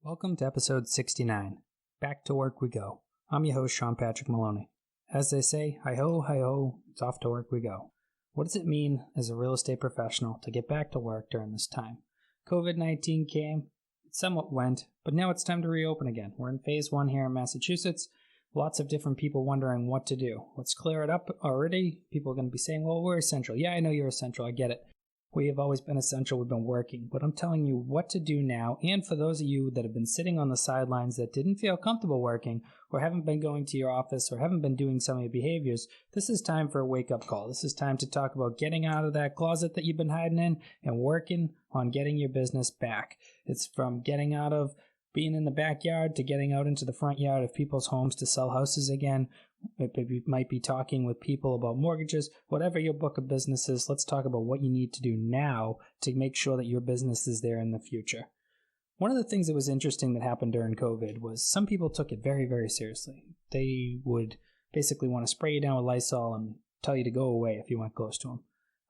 Welcome to episode 69. Back to work we go. I'm your host, Sean Patrick Maloney. As they say, hi-ho, it's off to work we go. What does it mean as a real estate professional to get back to work during this time? COVID-19 came, it somewhat went, but now it's time to reopen again. We're in phase 1 here in Massachusetts. Lots of different people wondering what to do. Let's clear it up already. People are going to be saying, well, we're essential. Yeah, I know you're essential. I get it. We have always been essential. We've been working. But I'm telling you what to do now. And for those of you that have been sitting on the sidelines that didn't feel comfortable working or haven't been going to your office or haven't been doing some of your behaviors, this is time for a wake-up call. This is time to talk about getting out of that closet that you've been hiding in and working on getting your business back. It's from getting out of being in the backyard to getting out into the front yard of people's homes to sell houses again. You might be talking with people about mortgages. Whatever your book of business is, let's talk about what you need to do now to make sure that your business is there in the future. One of the things that was interesting that happened during COVID was some people took it very, very seriously. They would basically want to spray you down with Lysol and tell you to go away if you went close to them.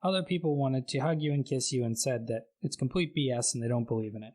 Other people wanted to hug you and kiss you and said that it's complete BS and they don't believe in it.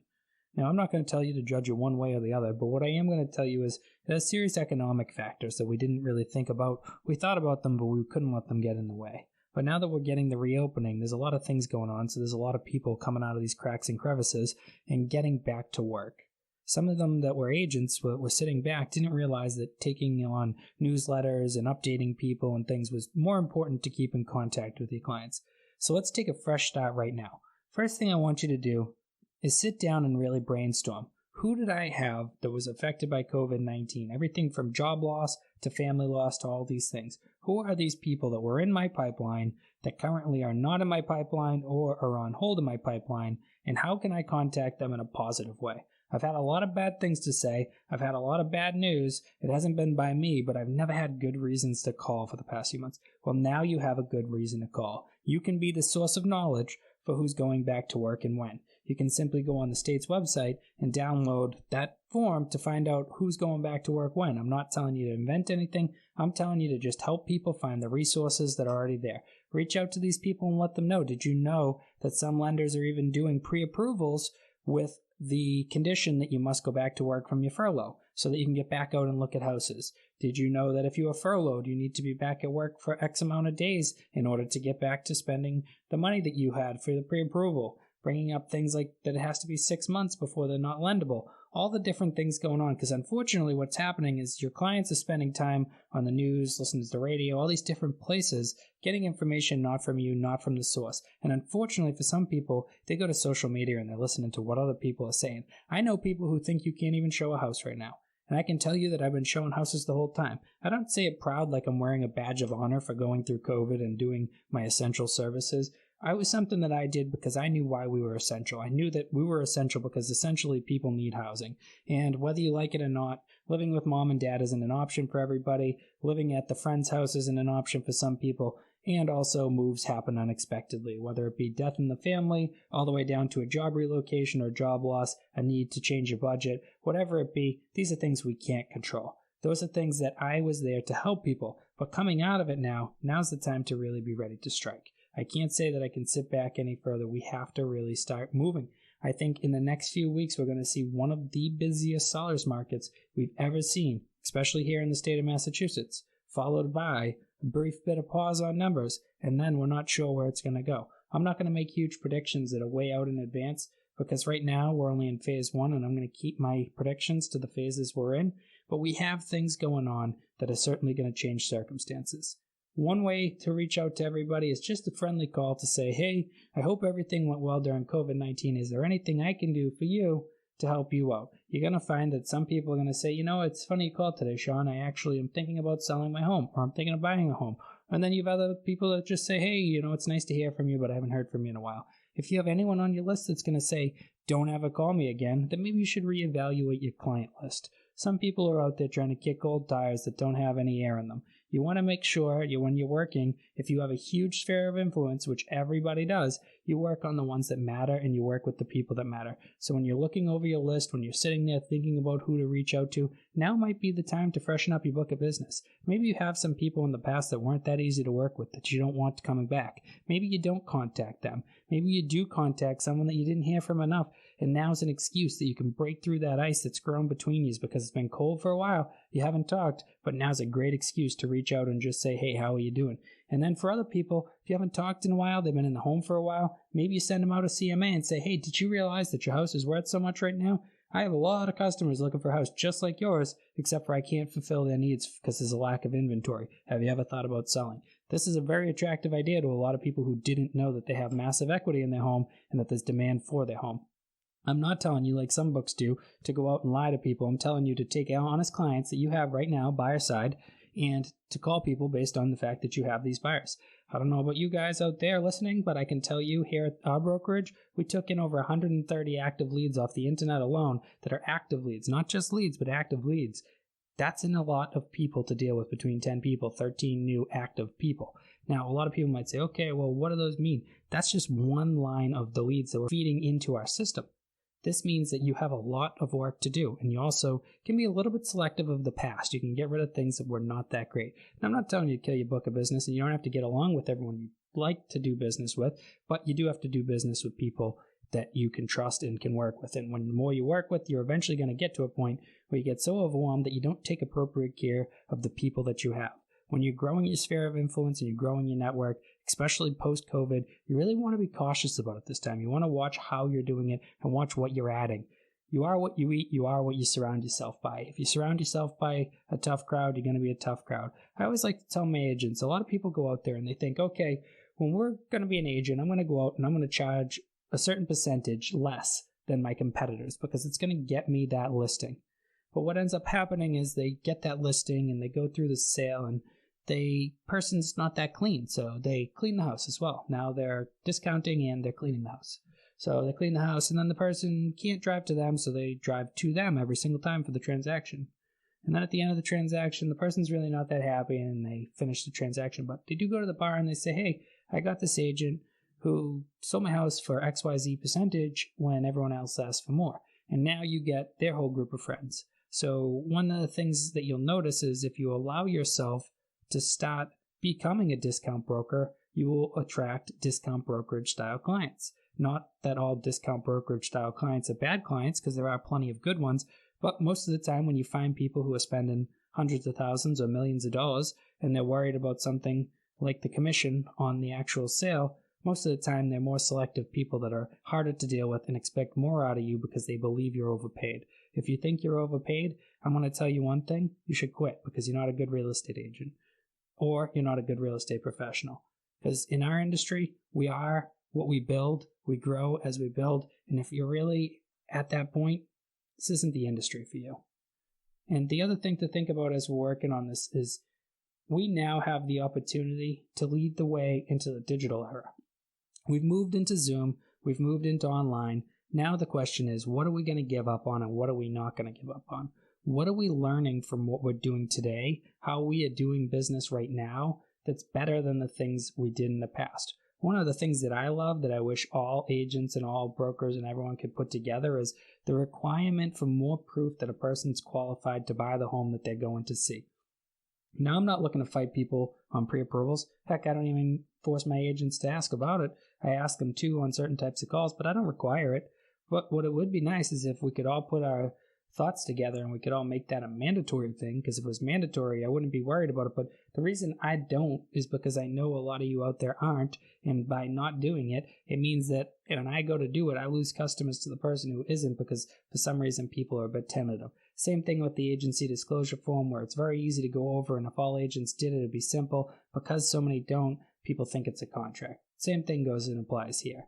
Now, I'm not going to tell you to judge it one way or the other, but what I am going to tell you is there's serious economic factors that we didn't really think about. We thought about them, but we couldn't let them get in the way. But now that we're getting the reopening, there's a lot of things going on, so there's a lot of people coming out of these cracks and crevices and getting back to work. Some of them that were agents were sitting back, didn't realize that taking on newsletters and updating people and things was more important to keep in contact with your clients. So let's take a fresh start right now. First thing I want you to do is sit down and really brainstorm. Who did I have that was affected by COVID-19? Everything from job loss to family loss to all these things. Who are these people that were in my pipeline that currently are not in my pipeline or are on hold in my pipeline? And how can I contact them in a positive way? I've had a lot of bad things to say. I've had a lot of bad news. It hasn't been by me, but I've never had good reasons to call for the past few months. Well, now you have a good reason to call. You can be the source of knowledge for who's going back to work and when. You can simply go on the state's website and download that form to find out who's going back to work when. I'm not telling you to invent anything. I'm telling you to just help people find the resources that are already there. Reach out to these people and let them know. Did you know that some lenders are even doing pre-approvals with the condition that you must go back to work from your furlough so that you can get back out and look at houses? Did you know that if you are furloughed, you need to be back at work for X amount of days in order to get back to spending the money that you had for the pre-approval? Bringing up things like that it has to be 6 months before they're not lendable. All the different things going on, because unfortunately what's happening is your clients are spending time on the news, listening to the radio, all these different places, getting information not from you, not from the source. And unfortunately for some people, they go to social media and they're listening to what other people are saying. I know people who think you can't even show a house right now. And I can tell you that I've been showing houses the whole time. I don't say it proud like I'm wearing a badge of honor for going through COVID and doing my essential services. I was something that I did because I knew why we were essential. I knew that we were essential because essentially people need housing. And whether you like it or not, living with mom and dad isn't an option for everybody. Living at the friend's house isn't an option for some people. And also moves happen unexpectedly, whether it be death in the family, all the way down to a job relocation or job loss, a need to change your budget, whatever it be, these are things we can't control. Those are things that I was there to help people. But coming out of it now's the time to really be ready to strike. I can't say that I can sit back any further. We have to really start moving. I think in the next few weeks, we're going to see one of the busiest sellers markets we've ever seen, especially here in the state of Massachusetts, followed by a brief bit of pause on numbers, and then we're not sure where it's going to go. I'm not going to make huge predictions that are way out in advance because right now we're only in phase 1 and I'm going to keep my predictions to the phases we're in, but we have things going on that are certainly going to change circumstances. One way to reach out to everybody is just a friendly call to say, hey, I hope everything went well during COVID-19. Is there anything I can do for you to help you out? You're going to find that some people are going to say, it's funny you called today, Sean. I actually am thinking about selling my home, or I'm thinking of buying a home. And then you have other people that just say, hey, it's nice to hear from you, but I haven't heard from you in a while. If you have anyone on your list that's going to say, don't ever call me again, then maybe you should reevaluate your client list. Some people are out there trying to kick old tires that don't have any air in them. You want to make sure when you're working, if you have a huge sphere of influence, which everybody does, you work on the ones that matter and you work with the people that matter. So when you're looking over your list, when you're sitting there thinking about who to reach out to, now might be the time to freshen up your book of business. Maybe you have some people in the past that weren't that easy to work with that you don't want coming back. Maybe you don't contact them. Maybe you do contact someone that you didn't hear from enough. and now's an excuse that you can break through that ice that's grown between you because it's been cold for a while, you haven't talked, but now's a great excuse to reach out and just say, hey, how are you doing? And then for other people, if you haven't talked in a while, they've been in the home for a while, maybe you send them out a CMA and say, hey, did you realize that your house is worth so much right now? I have a lot of customers looking for a house just like yours, except for I can't fulfill their needs because there's a lack of inventory. Have you ever thought about selling? This is a very attractive idea to a lot of people who didn't know that they have massive equity in their home and that there's demand for their home. I'm not telling you, like some books do, to go out and lie to people. I'm telling you to take honest clients that you have right now, buyer side, and to call people based on the fact that you have these buyers. I don't know about you guys out there listening, but I can tell you here at our brokerage, we took in over 130 active leads off the internet alone that are active leads, not just leads, but active leads. That's in a lot of people to deal with, between 10 people, 13 new active people. Now, a lot of people might say, okay, well, what do those mean? That's just one line of the leads that we're feeding into our system. This means that you have a lot of work to do, and you also can be a little bit selective of the past. You can get rid of things that were not that great. And I'm not telling you to kill your book of business, and you don't have to get along with everyone you like to do business with, but you do have to do business with people that you can trust and can work with. And when the more you work with, you're eventually going to get to a point where you get so overwhelmed that you don't take appropriate care of the people that you have. When you're growing your sphere of influence and you're growing your network, especially post-COVID, you really want to be cautious about it this time. You want to watch how you're doing it and watch what you're adding. You are what you eat. You are what you surround yourself by. If you surround yourself by a tough crowd, you're going to be a tough crowd. I always like to tell my agents, a lot of people go out there and they think, okay, when we're going to be an agent, I'm going to go out and I'm going to charge a certain percentage less than my competitors because it's going to get me that listing. But what ends up happening is they get that listing and they go through the sale and person's not that clean, so they clean the house as well. Now they're discounting and they're cleaning the house. So they clean the house and then the person can't drive to them, so they drive to them every single time for the transaction. And then at the end of the transaction, the person's really not that happy and they finish the transaction, but they do go to the bar and they say, hey, I got this agent who sold my house for XYZ percentage when everyone else asked for more. And now you get their whole group of friends. So one of the things that you'll notice is if you allow yourself to start becoming a discount broker, you will attract discount brokerage style clients. Not that all discount brokerage style clients are bad clients, because there are plenty of good ones, but most of the time when you find people who are spending hundreds of thousands or millions of dollars and they're worried about something like the commission on the actual sale, most of the time they're more selective people that are harder to deal with and expect more out of you because they believe you're overpaid. If you think you're overpaid, I'm going to tell you one thing, you should quit because you're not a good real estate agent. Or you're not a good real estate professional. Because in our industry, we are what we build, we grow as we build, and if you're really at that point, this isn't the industry for you. And the other thing to think about as we're working on this is we now have the opportunity to lead the way into the digital era. We've moved into Zoom, we've moved into online. Now the question is, what are we going to give up on and what are we not going to give up on? What are we learning from what we're doing today? How we are doing business right now that's better than the things we did in the past? One of the things that I love that I wish all agents and all brokers and everyone could put together is the requirement for more proof that a person's qualified to buy the home that they're going to see. Now, I'm not looking to fight people on pre-approvals. Heck, I don't even force my agents to ask about it. I ask them to on certain types of calls, but I don't require it. But what it would be nice is if we could all put our thoughts together and we could all make that a mandatory thing, because if it was mandatory, I wouldn't be worried about it. But the reason I don't is because I know a lot of you out there aren't, and by not doing it, it means that when I go to do it, I lose customers to the person who isn't because for some reason people are a bit tentative. Same thing with the agency disclosure form where it's very easy to go over, and if all agents did it, it'd be simple. Because so many don't, people think it's a contract. Same thing goes and applies here.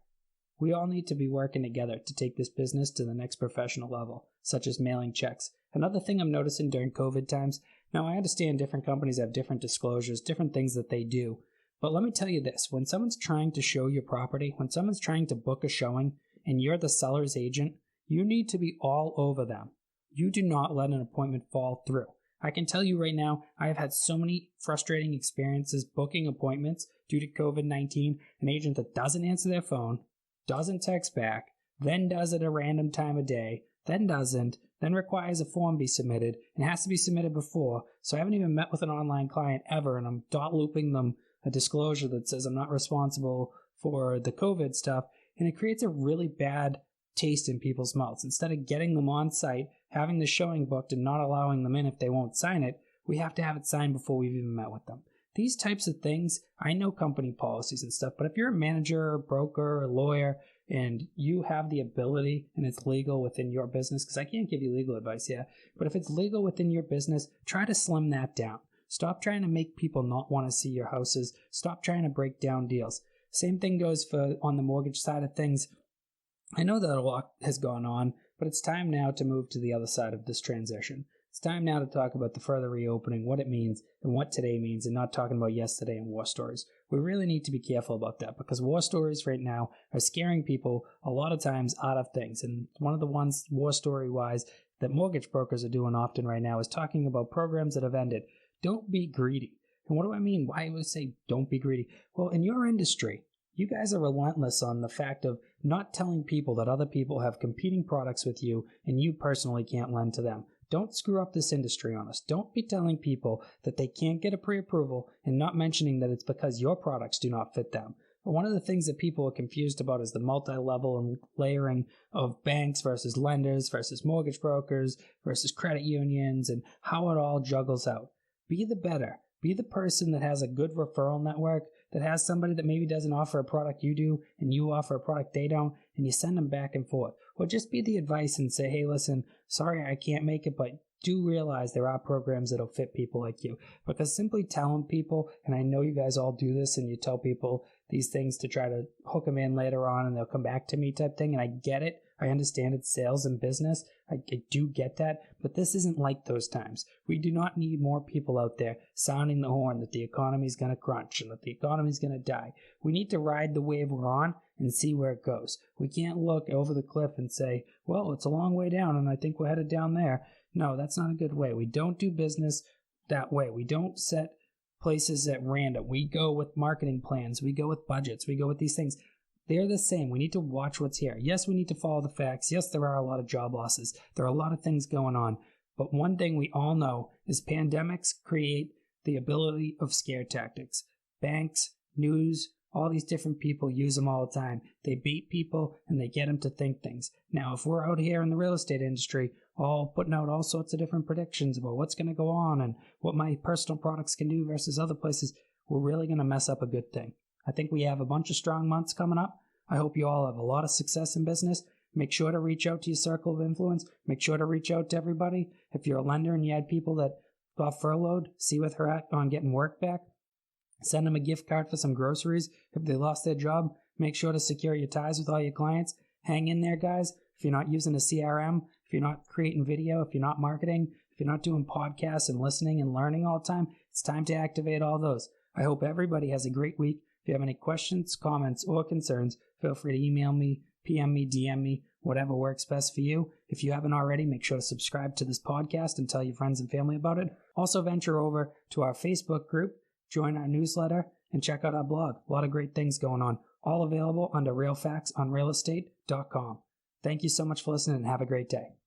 We all need to be working together to take this business to the next professional level, such as mailing checks. Another thing I'm noticing during COVID times, now I understand different companies have different disclosures, different things that they do, but let me tell you this, when someone's trying to show your property, when someone's trying to book a showing, and you're the seller's agent, you need to be all over them. You do not let an appointment fall through. I can tell you right now, I have had so many frustrating experiences booking appointments due to COVID-19, an agent that doesn't answer their phone, doesn't text back, then does it a random time of day, then doesn't, then requires a form be submitted, and has to be submitted before. So I haven't even met with an online client ever, and I'm dot looping them a disclosure that says I'm not responsible for the COVID stuff, and it creates a really bad taste in people's mouths. Instead of getting them on site, having the showing booked and not allowing them in if they won't sign it, we have to have it signed before we've even met with them. These types of things, I know company policies and stuff, but if you're a manager, a broker, a lawyer, and you have the ability and it's legal within your business, because I can't give you legal advice yet, but if it's legal within your business, try to slim that down. Stop trying to make people not want to see your houses. Stop trying to break down deals. Same thing goes for on the mortgage side of things. I know that a lot has gone on, but it's time now to move to the other side of this transition. It's time now to talk about the further reopening, what it means, and what today means, and not talking about yesterday and war stories. We really need to be careful about that because war stories right now are scaring people a lot of times out of things. And one of the ones, war story-wise, that mortgage brokers are doing often right now is talking about programs that have ended. Don't be greedy. And what do I mean? Why would I say don't be greedy? Well, in your industry, you guys are relentless on the fact of not telling people that other people have competing products with you and you personally can't lend to them. Don't screw up this industry on us. Don't be telling people that they can't get a pre-approval and not mentioning that it's because your products do not fit them. But one of the things that people are confused about is the multi-level and layering of banks versus lenders versus mortgage brokers versus credit unions and how it all juggles out. Be the better. Be the person that has a good referral network, that has somebody that maybe doesn't offer a product you do and you offer a product they don't, and you send them back and forth. Or just be the advice and say, hey, listen, sorry I can't make it, but do realize there are programs that'll fit people like you. Because simply telling people, and I know you guys all do this and you tell people these things to try to hook them in later on and they'll come back to me type thing, and I get it. I understand it's sales and business. I do get that, but this isn't like those times. We do not need more people out there sounding the horn that the economy is going to crunch and that the economy is going to die. We need to ride the wave we're on and see where it goes. We can't look over the cliff and say, well, it's a long way down and I think we're headed down there. No, that's not a good way. We don't do business that way. We don't set places at random. We go with marketing plans. We go with budgets. We go with these things. They're the same. We need to watch what's here. Yes, we need to follow the facts. Yes, there are a lot of job losses. There are a lot of things going on. But one thing we all know is pandemics create the ability of scare tactics. Banks, news, all these different people use them all the time. They bait people and they get them to think things. Now, if we're out here in the real estate industry, all putting out all sorts of different predictions about what's going to go on and what my personal products can do versus other places, we're really going to mess up a good thing. I think we have a bunch of strong months coming up. I hope you all have a lot of success in business. Make sure to reach out to your circle of influence. Make sure to reach out to everybody. If you're a lender and you had people that got furloughed, see with her at on getting work back. Send them a gift card for some groceries. If they lost their job, make sure to secure your ties with all your clients. Hang in there, guys. If you're not using a CRM, if you're not creating video, if you're not marketing, if you're not doing podcasts and listening and learning all the time, it's time to activate all those. I hope everybody has a great week. If you have any questions, comments, or concerns, feel free to email me, PM me, DM me, whatever works best for you. If you haven't already, make sure to subscribe to this podcast and tell your friends and family about it. Also venture over to our Facebook group, join our newsletter, and check out our blog. A lot of great things going on. All available under Real Facts on realestate.com. Thank you so much for listening and have a great day.